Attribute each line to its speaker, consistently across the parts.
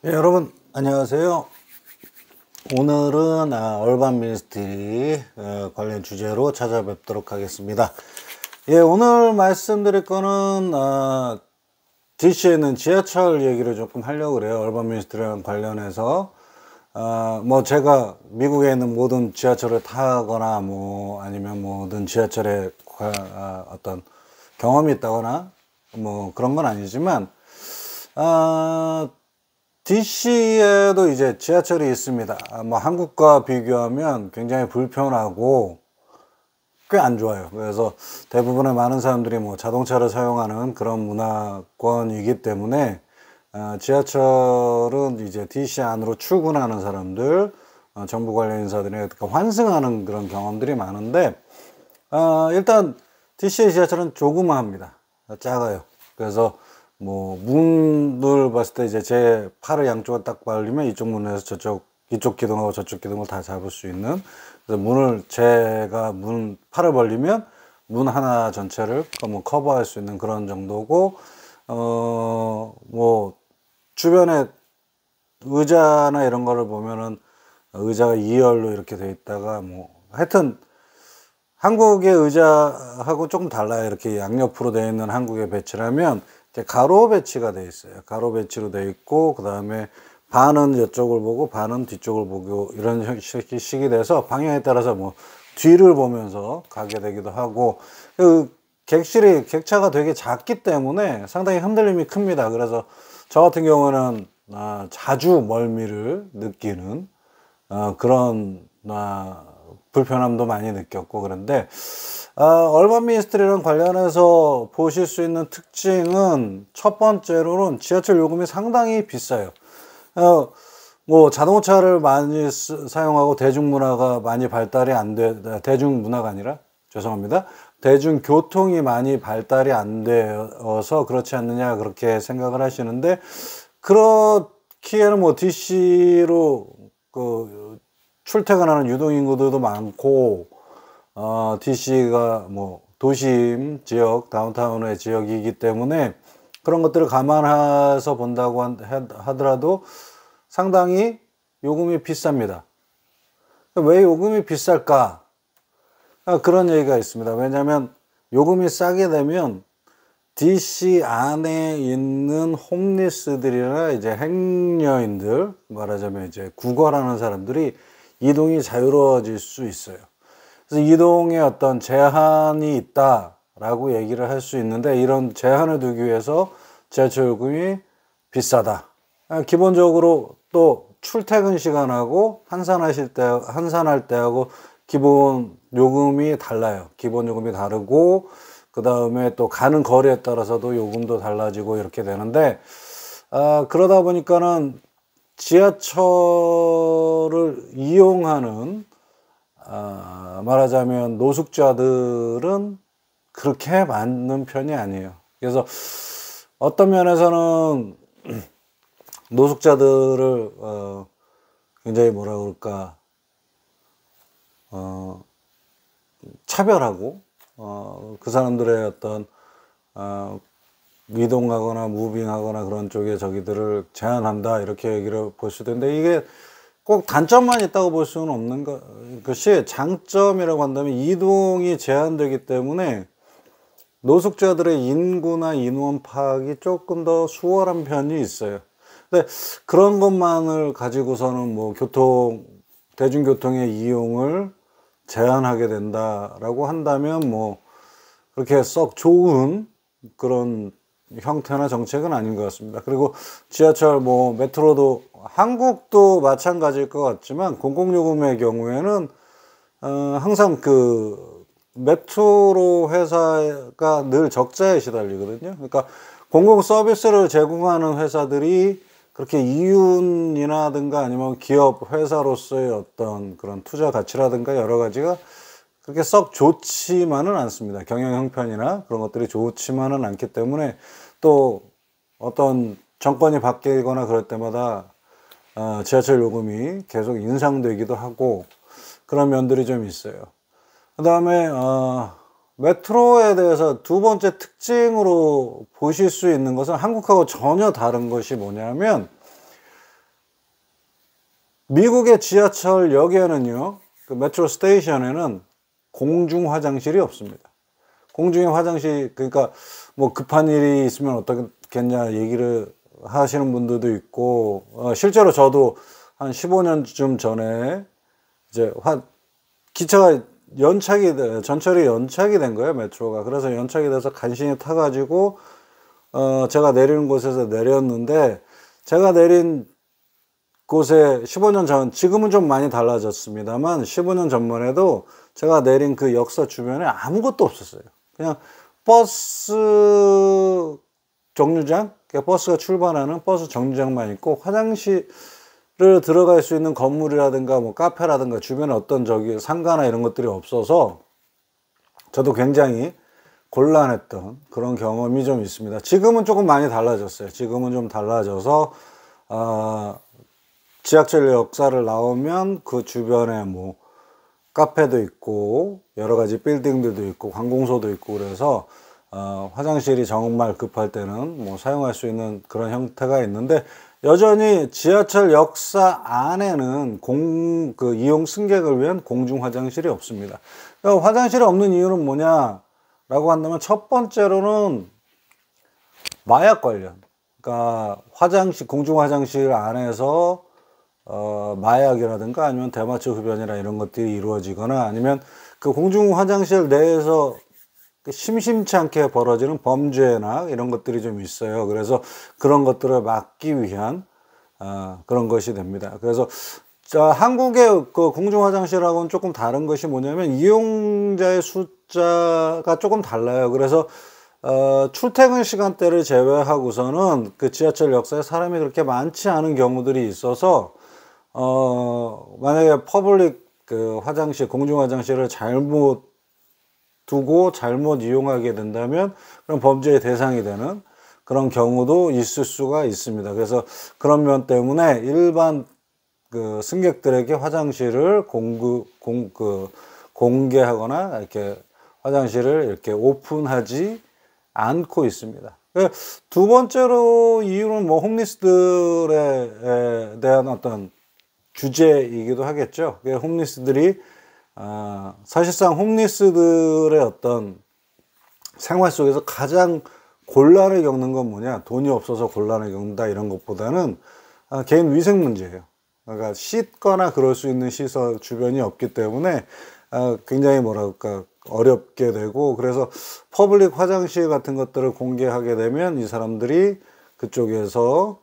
Speaker 1: 여러분 안녕하세요. 오늘은 얼반 미니스트리 관련 주제로 찾아뵙도록 하겠습니다. 오늘 말씀드릴 거는 DC에 있는 지하철 얘기를 조금 하려고 그래요. 얼반 미니스트리랑 관련해서 뭐 제가 미국에 있는 모든 지하철을 타거나 뭐 아니면 모든 지하철에 어떤 경험이 있다거나 뭐 그런 건 아니지만 DC에도 이제 지하철이 있습니다. 뭐 한국과 비교하면 굉장히 불편하고 꽤 안 좋아요. 그래서 대부분의 많은 사람들이 뭐 자동차를 사용하는 그런 문화권이기 때문에 지하철은 이제 DC 안으로 출근하는 사람들, 정부 관련 인사들이 환승하는 그런 경험들이 많은데 일단 DC의 지하철은 조그마합니다. 작아요. 그래서 뭐 문을 봤을 때 이제 제 팔을 양쪽을 딱 벌리면 이쪽 문에서 이쪽 기둥하고 저쪽 기둥을 다 잡을 수 있는, 그래서 제가 팔을 벌리면 문 하나 전체를 뭐 커버할 수 있는 그런 정도고, 뭐 주변에 의자나 이런 거를 보면은 의자가 2열로 이렇게 돼 있다가 뭐 하여튼 한국의 의자하고 조금 달라요. 이렇게 양옆으로 되어 있는 한국의 배치라면 가로 배치가 돼 있어요. 가로 배치로 돼 있고, 그 다음에 반은 이쪽을 보고 반은 뒤쪽을 보고 이런 식이 돼서 방향에 따라서 뭐 뒤를 보면서 가게 되기도 하고, 그 객차가 되게 작기 때문에 상당히 흔들림이 큽니다. 그래서 저 같은 경우는 자주 멀미를 느끼는 그런 불편함도 많이 느꼈고. 그런데 얼반 미니스트리랑 관련해서 보실 수 있는 특징은, 첫 번째로는 지하철 요금이 상당히 비싸요. 뭐 자동차를 많이 사용하고 대중문화가 많이 발달이 대중문화가 아니라 죄송합니다. 대중교통이 많이 발달이 안 되어서 그렇지 않느냐 그렇게 생각을 하시는데, 그렇기에는 뭐 DC로 출퇴근하는 유동인구들도 많고, DC가 뭐 도심 지역, 다운타운의 지역이기 때문에 그런 것들을 감안해서 본다고 하더라도 상당히 요금이 비쌉니다. 왜 요금이 비쌀까? 그런 얘기가 있습니다. 왜냐하면 요금이 싸게 되면 DC 안에 있는 홈리스들이나 이제 행여인들, 말하자면 이제 구걸하는 사람들이 이동이 자유로워질 수 있어요. 그래서 이동에 어떤 제한이 있다라고 얘기를 할 수 있는데, 이런 제한을 두기 위해서 지하철 요금이 비싸다. 기본적으로 또 출퇴근 시간하고 환산할 때하고 기본 요금이 달라요. 기본 요금이 다르고, 그 다음에 또 가는 거리에 따라서도 요금도 달라지고 이렇게 되는데, 그러다 보니까는 지하철을 이용하는 말하자면 노숙자들은 그렇게 많은 편이 아니에요. 그래서 어떤 면에서는 노숙자들을 굉장히 뭐라 그럴까 차별하고 그 사람들의 어떤 이동하거나 무빙하거나 그런 쪽에 저기들을 제한한다 이렇게 얘기를 볼 수도 있는데, 이게 꼭 단점만 있다고 볼 수는 없는 것이, 장점이라고 한다면 이동이 제한되기 때문에 노숙자들의 인구나 인원 파악이 조금 더 수월한 편이 있어요. 근데 그런 것만을 가지고서는 뭐 대중교통의 이용을 제한하게 된다라고 한다면 뭐 그렇게 썩 좋은 그런 형태나 정책은 아닌 것 같습니다. 그리고 지하철, 뭐 메트로도 한국도 마찬가지일 것 같지만 공공요금의 경우에는 항상 메트로 회사가 늘 적자에 시달리거든요. 그러니까 공공 서비스를 제공하는 회사들이 그렇게 이윤이라든가 아니면 기업 회사로서의 어떤 그런 투자 가치라든가 여러 가지가 그렇게 썩 좋지만은 않습니다. 경영 형편이나 그런 것들이 좋지만은 않기 때문에, 또 어떤 정권이 바뀌거나 그럴 때마다 지하철 요금이 계속 인상되기도 하고 그런 면들이 좀 있어요. 그 다음에 메트로에 대해서 두 번째 특징으로 보실 수 있는 것은 한국하고 전혀 다른 것이 뭐냐면, 미국의 지하철역에는요, 그 메트로 스테이션에는 공중 화장실이 없습니다. 공중에 화장실, 그러니까 뭐 급한 일이 있으면 어떻겠냐 얘기를 하시는 분들도 있고, 실제로 저도 한 15년쯤 전에 이제 기차가 전철이 연착이 된 거예요, 메트로가. 그래서 연착이 돼서 간신히 타가지고 제가 내리는 곳에서 내렸는데, 제가 내린 곳에 15년 전, 지금은 좀 많이 달라졌습니다만 15년 전만 해도 제가 내린 그 역사 주변에 아무것도 없었어요. 그냥 버스 정류장, 버스가 출발하는 버스 정류장만 있고, 화장실을 들어갈 수 있는 건물이라든가 뭐 카페라든가 주변에 어떤 상가나 이런 것들이 없어서 저도 굉장히 곤란했던 그런 경험이 좀 있습니다. 지금은 조금 많이 달라졌어요. 지금은 좀 달라져서 지하철 역사를 나오면 그 주변에 뭐 카페도 있고 여러 가지 빌딩들도 있고 관공서도 있고, 그래서 화장실이 정말 급할 때는 뭐 사용할 수 있는 그런 형태가 있는데, 여전히 지하철 역사 안에는 그 이용 승객을 위한 공중 화장실이 없습니다. 그러니까 화장실이 없는 이유는 뭐냐라고 한다면, 첫 번째로는 마약 관련. 그러니까 공중 화장실 안에서 마약이라든가 아니면 대마초 흡연이나 이런 것들이 이루어지거나, 아니면 그 공중 화장실 내에서 심심치 않게 벌어지는 범죄나 이런 것들이 좀 있어요. 그래서 그런 것들을 막기 위한 그런 것이 됩니다. 그래서 한국의 그 공중 화장실하고는 조금 다른 것이 뭐냐면, 이용자의 숫자가 조금 달라요. 그래서 출퇴근 시간대를 제외하고서는 그 지하철 역사에 사람이 그렇게 많지 않은 경우들이 있어서, 만약에 퍼블릭 그 화장실, 공중 화장실을 잘못 두고 잘못 이용하게 된다면 그런 범죄의 대상이 되는 그런 경우도 있을 수가 있습니다. 그래서 그런 면 때문에 일반 그 승객들에게 화장실을 공개하거나 이렇게 화장실을 이렇게 오픈하지 않고 있습니다. 두 번째로 이유는 뭐 홈리스들에 대한 어떤 규제이기도 하겠죠. 홈리스들이 사실상 홈리스들의 어떤 생활 속에서 가장 곤란을 겪는 건 뭐냐, 돈이 없어서 곤란을 겪는다 이런 것보다는 개인 위생 문제예요. 그러니까 씻거나 그럴 수 있는 시설 주변이 없기 때문에 굉장히 뭐랄까 어렵게 되고, 그래서 퍼블릭 화장실 같은 것들을 공개하게 되면 이 사람들이 그쪽에서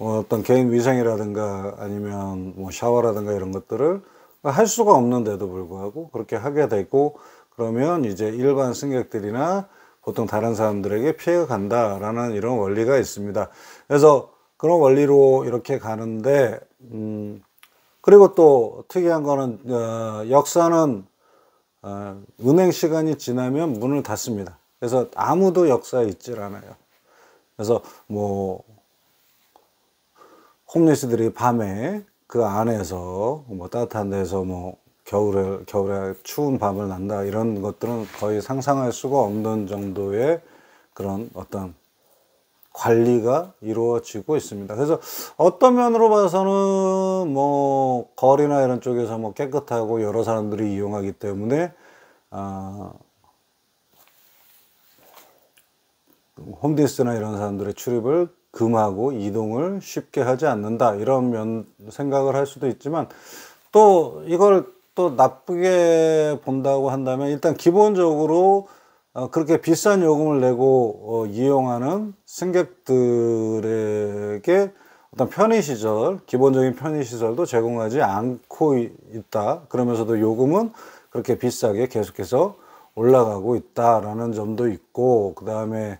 Speaker 1: 어떤 개인 위생이라든가 아니면 뭐 샤워라든가 이런 것들을 할 수가 없는데도 불구하고 그렇게 하게 되고, 그러면 이제 일반 승객들이나 보통 다른 사람들에게 피해가 간다라는 이런 원리가 있습니다. 그래서 그런 원리로 이렇게 가는데, 그리고 또 특이한 거는 역사는 운행 시간이 지나면 문을 닫습니다. 그래서 아무도 역사에 있질 않아요. 그래서 뭐 홈리스들이 밤에 그 안에서 뭐 따뜻한 데서 뭐 겨울에 추운 밤을 난다 이런 것들은 거의 상상할 수가 없는 정도의 그런 어떤 관리가 이루어지고 있습니다. 그래서 어떤 면으로 봐서는 뭐 거리나 이런 쪽에서 뭐 깨끗하고 여러 사람들이 이용하기 때문에 홈리스나 이런 사람들의 출입을 금하고 이동을 쉽게 하지 않는다 이런 생각을 할 수도 있지만, 또 이걸 또 나쁘게 본다고 한다면, 일단 기본적으로 그렇게 비싼 요금을 내고 이용하는 승객들에게 어떤 편의시설, 기본적인 편의시설도 제공하지 않고 있다. 그러면서도 요금은 그렇게 비싸게 계속해서 올라가고 있다라는 점도 있고, 그 다음에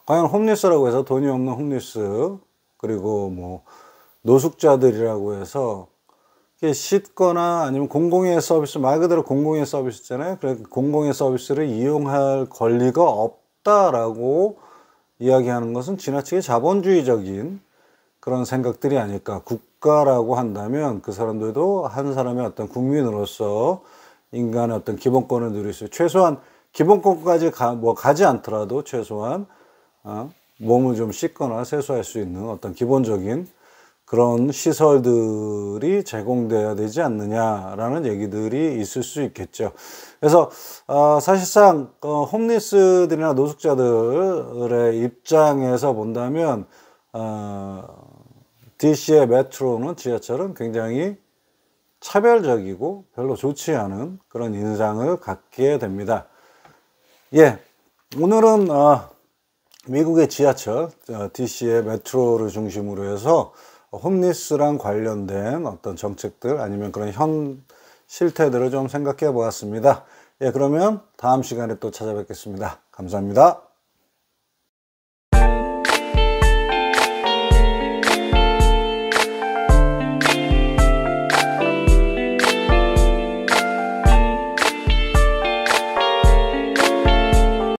Speaker 1: 과연 홈리스라고 해서 돈이 없는 홈리스, 그리고 뭐 노숙자들이라고 해서 씻거나 아니면 공공의 서비스, 말 그대로 공공의 서비스잖아요. 그래서 공공의 서비스를 이용할 권리가 없다라고 이야기하는 것은 지나치게 자본주의적인 그런 생각들이 아닐까. 국가라고 한다면 그 사람들도 한 사람의 어떤 국민으로서 인간의 어떤 기본권을 누릴 수, 최소한 기본권까지 가지 않더라도 최소한 몸을 좀 씻거나 세수할 수 있는 어떤 기본적인 그런 시설들이 제공돼야 되지 않느냐라는 얘기들이 있을 수 있겠죠. 그래서 사실상 홈리스들이나 노숙자들의 입장에서 본다면 DC의 메트로는, 지하철은 굉장히 차별적이고 별로 좋지 않은 그런 인상을 갖게 됩니다. 예, 오늘은 미국의 지하철, DC의 메트로를 중심으로 해서 홈리스랑 관련된 어떤 정책들 아니면 그런 현 실태들을 좀 생각해 보았습니다. 예, 그러면 다음 시간에 또 찾아뵙겠습니다. 감사합니다.